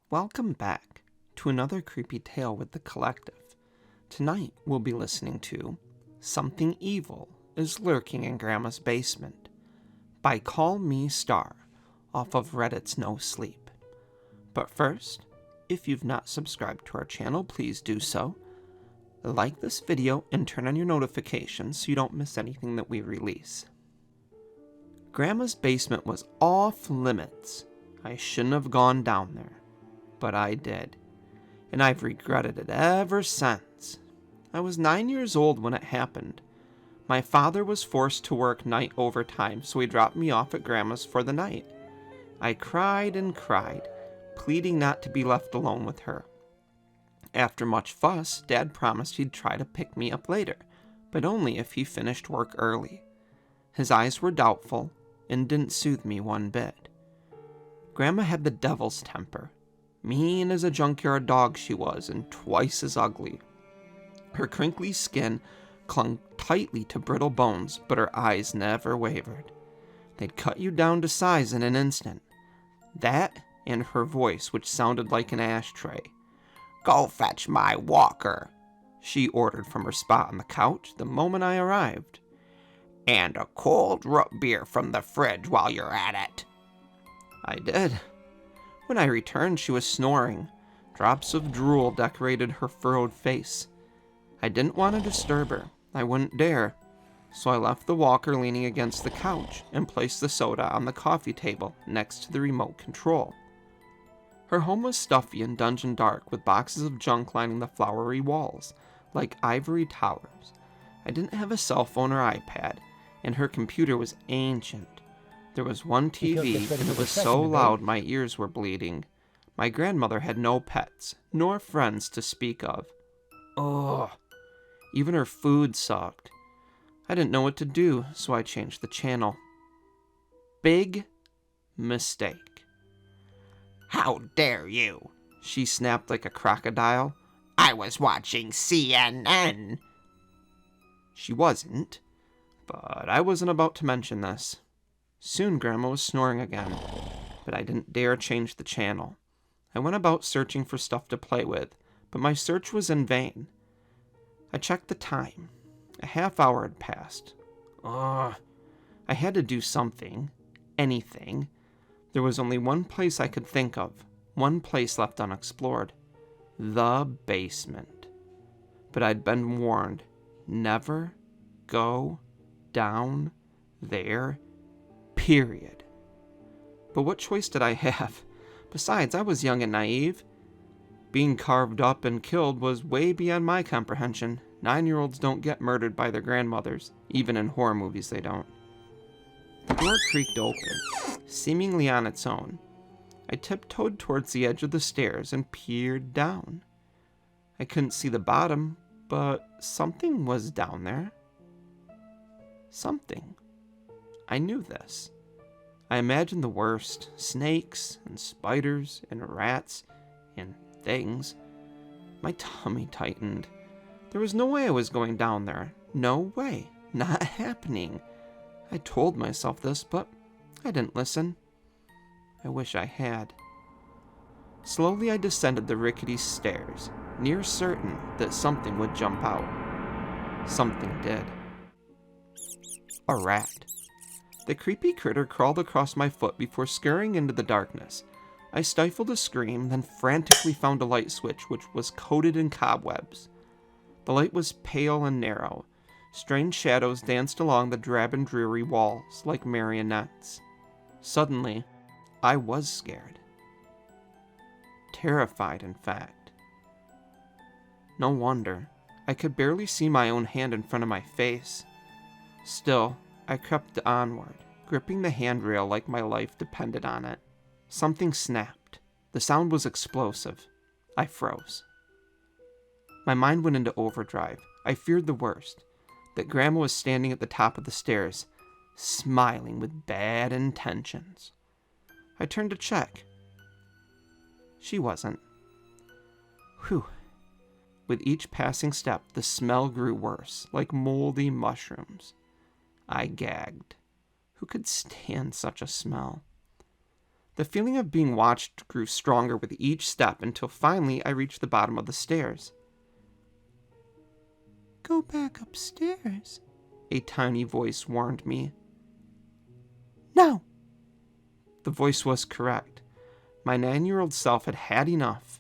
Welcome back to another creepy tale with the collective. Tonight we'll be listening to Something Evil is Lurking in Grandma's Basement by Call Me Star off of Reddit's No Sleep. But first, if you've not subscribed to our channel, please do so. Like this video and turn on your notifications so you don't miss anything that we release. Grandma's basement was off limits. I shouldn't have gone down there, but I did, and I've regretted it ever since. I was 9 years old when it happened. My father was forced to work night overtime, so he dropped me off at Grandma's for the night. I cried and cried, pleading not to be left alone with her. After much fuss, Dad promised he'd try to pick me up later, but only if he finished work early. His eyes were doubtful and didn't soothe me one bit. Grandma had the devil's temper. Mean as a junkyard dog she was, and twice as ugly. Her crinkly skin clung tightly to brittle bones, but her eyes never wavered. They'd cut you down to size in an instant. That and her voice, which sounded like an ashtray. "Go fetch my walker," she ordered from her spot on the couch the moment I arrived. "And a cold root beer from the fridge while you're at it." I did. When I returned, she was snoring. Drops of drool decorated her furrowed face. I didn't want to disturb her. I wouldn't dare. So I left the walker leaning against the couch and placed the soda on the coffee table next to the remote control. Her home was stuffy and dungeon dark, with boxes of junk lining the flowery walls, like ivory towers. I didn't have a cell phone or iPad, and her computer was ancient. There was one TV, and it was so loud my ears were bleeding. My grandmother had no pets, nor friends to speak of. Ugh. Even her food sucked. I didn't know what to do, so I changed the channel. Big mistake. "How dare you?" she snapped like a crocodile. "I was watching CNN." She wasn't, but I wasn't about to mention this. Soon Grandma was snoring again, but I didn't dare change the channel. I went about searching for stuff to play with, but my search was in vain. I checked the time. A half hour had passed. I had to do something. Anything. There was only one place I could think of. One place left unexplored. The basement. But I'd been warned. Never go down there. Period. But what choice did I have? Besides, I was young and naive. Being carved up and killed was way beyond my comprehension. 9-year-olds don't get murdered by their grandmothers. Even in horror movies they don't. The door creaked open, seemingly on its own. I tiptoed towards the edge of the stairs and peered down. I couldn't see the bottom, but something was down there. Something. I knew this. I imagined the worst. Snakes and spiders and rats and things. My tummy tightened. There was no way I was going down there. No way. Not happening. I told myself this, but I didn't listen. I wish I had. Slowly I descended the rickety stairs, near certain that something would jump out. Something did. A rat. The creepy critter crawled across my foot before scurrying into the darkness. I stifled a scream, then frantically found a light switch which was coated in cobwebs. The light was pale and narrow. Strange shadows danced along the drab and dreary walls like marionettes. Suddenly, I was scared. Terrified, in fact. No wonder. I could barely see my own hand in front of my face. Still, I crept onward, gripping the handrail like my life depended on it. Something snapped. The sound was explosive. I froze. My mind went into overdrive. I feared the worst. That Grandma was standing at the top of the stairs, smiling with bad intentions. I turned to check. She wasn't. Whew. With each passing step, the smell grew worse, like moldy mushrooms. I gagged. Who could stand such a smell? The feeling of being watched grew stronger with each step until finally I reached the bottom of the stairs. "Go back upstairs," a tiny voice warned me. "No!" The voice was correct. My 9-year-old self had had enough.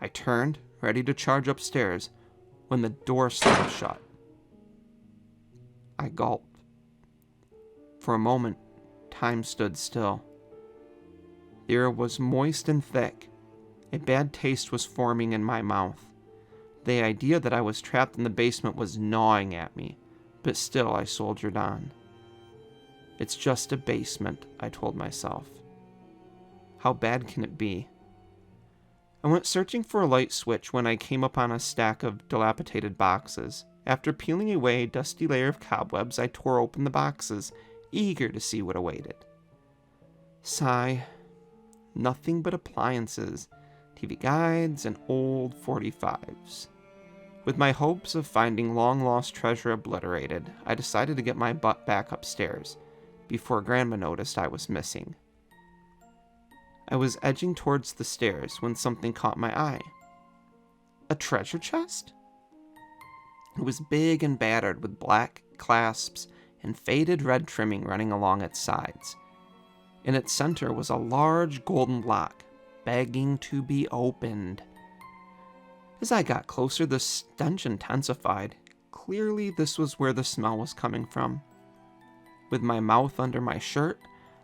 I turned, ready to charge upstairs, when the door slammed shut. I gulped. For a moment, time stood still. The air was moist and thick. A bad taste was forming in my mouth. The idea that I was trapped in the basement was gnawing at me, but still I soldiered on. It's just a basement, I told myself. How bad can it be? I went searching for a light switch when I came upon a stack of dilapidated boxes. After peeling away a dusty layer of cobwebs, I tore open the boxes, eager to see what awaited. Sigh. Nothing but appliances, TV guides, and old 45s. With my hopes of finding long-lost treasure obliterated, I decided to get my butt back upstairs, before Grandma noticed I was missing. I was edging towards the stairs when something caught my eye. A treasure chest? It was big and battered with black clasps and faded red trimming running along its sides. In its center was a large golden lock, begging to be opened. As I got closer, the stench intensified. Clearly, this was where the smell was coming from. With my mouth under my shirt,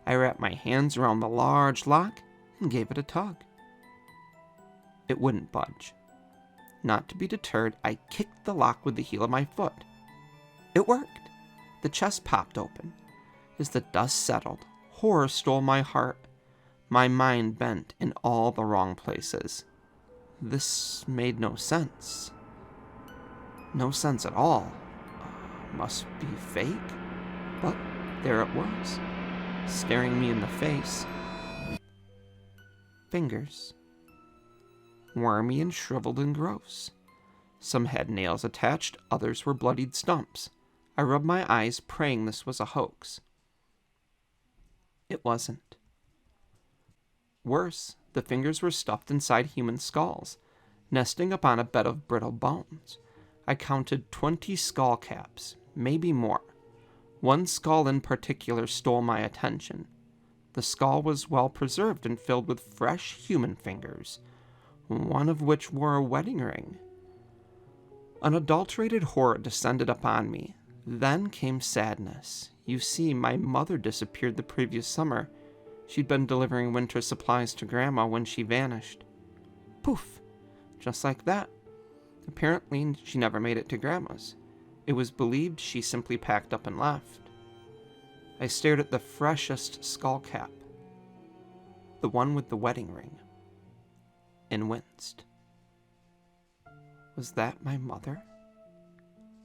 I wrapped my hands around the large lock and gave it a tug. It wouldn't budge. Not to be deterred, I kicked the lock with the heel of my foot. It worked. The chest popped open. As the dust settled, horror stole my heart. My mind bent in all the wrong places. This made no sense. No sense at all. Must be fake. But there it was, staring me in the face. Fingers. Wormy and shriveled and gross. Some had nails attached, others were bloodied stumps. I rubbed my eyes, praying this was a hoax. It wasn't. Worse, the fingers were stuffed inside human skulls, nesting upon a bed of brittle bones. I counted 20 skull caps, maybe more. One skull in particular stole my attention. The skull was well preserved and filled with fresh human fingers, one of which wore a wedding ring. Unadulterated horror descended upon me. Then came sadness. You see, my mother disappeared the previous summer. She'd been delivering winter supplies to Grandma when she vanished. Poof! Just like that. Apparently, she never made it to Grandma's. It was believed she simply packed up and left. I stared at the freshest skull cap, the one with the wedding ring, and winced. Was that my mother?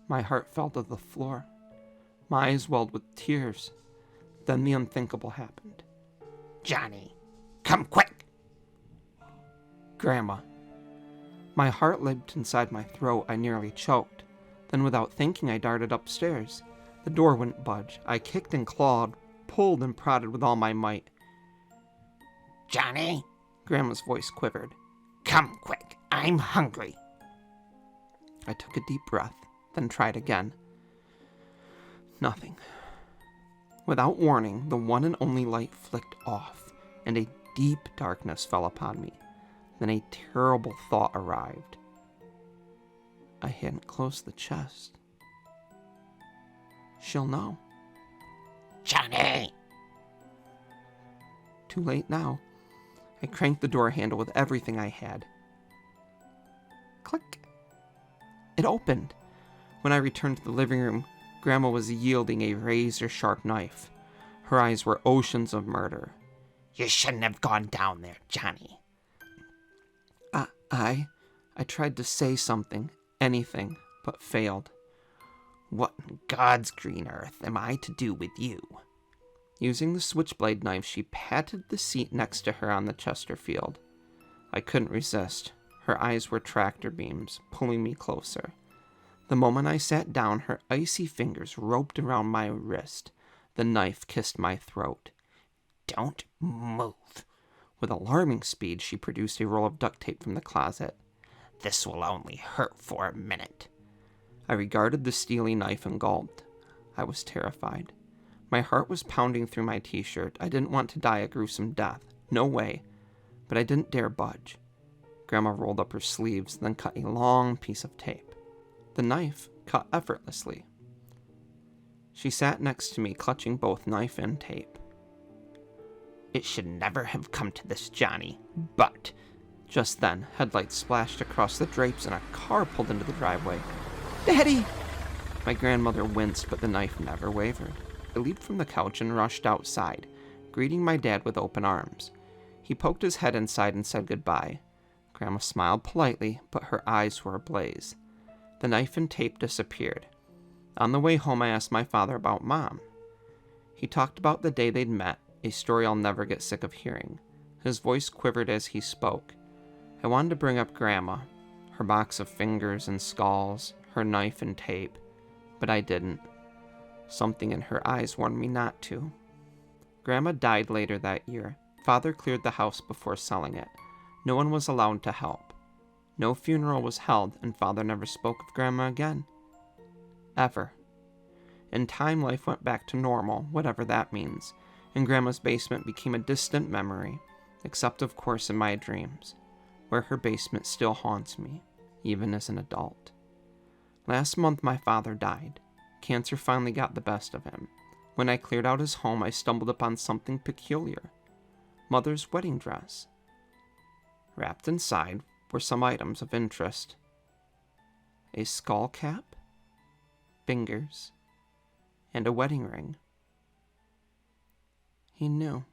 My heart fell to the floor. My eyes welled with tears. Then the unthinkable happened. Johnny, come quick! Grandma. My heart leaped inside my throat. I nearly choked. Then without thinking, I darted upstairs. The door wouldn't budge. I kicked and clawed, pulled and prodded with all my might. Johnny, Grandma's voice quivered. come quick, I'm hungry. I took a deep breath, then tried again. Nothing. Without warning, the one and only light flicked off, and a deep darkness fell upon me. Then a terrible thought arrived. I hadn't closed the chest. She'll know. Johnny! Too late now. I cranked the door handle with everything I had. Click. It opened. When I returned to the living room, Grandma was yielding a razor-sharp knife. Her eyes were oceans of murder. You shouldn't have gone down there, Johnny. I tried to say something, anything, but failed. What in God's green earth am I to do with you? Using the switchblade knife, she patted the seat next to her on the Chesterfield. I couldn't resist. Her eyes were tractor beams, pulling me closer. The moment I sat down, her icy fingers roped around my wrist. The knife kissed my throat. Don't move, With alarming speed, she produced a roll of duct tape from the closet. "This will only hurt for a minute." I regarded the steely knife and gulped. I was terrified. My heart was pounding through my t-shirt. I didn't want to die a gruesome death. No way. But I didn't dare budge. Grandma rolled up her sleeves, then cut a long piece of tape. The knife cut effortlessly. She sat next to me, clutching both knife and tape. "It should never have come to this, Johnny, but..." Just then, headlights splashed across the drapes and a car pulled into the driveway. "Daddy!" My grandmother winced, but the knife never wavered. I leaped from the couch and rushed outside, greeting my dad with open arms. He poked his head inside and said goodbye. Grandma smiled politely, but her eyes were ablaze. The knife and tape disappeared. On the way home, I asked my father about Mom. He talked about the day they'd met, a story I'll never get sick of hearing. His voice quivered as he spoke. I wanted to bring up Grandma, her box of fingers and skulls, her knife and tape, but I didn't. Something in her eyes warned me not to. Grandma died later that year. Father cleared the house before selling it. No one was allowed to help. No funeral was held, and Father never spoke of Grandma again. Ever. In time, life went back to normal, whatever that means, and Grandma's basement became a distant memory, except of course in my dreams, where her basement still haunts me, even as an adult. Last month my father died. Cancer finally got the best of him. When I cleared out his home, I stumbled upon something peculiar. Mother's wedding dress. Wrapped inside were some items of interest. A skull cap, fingers, and a wedding ring. He knew.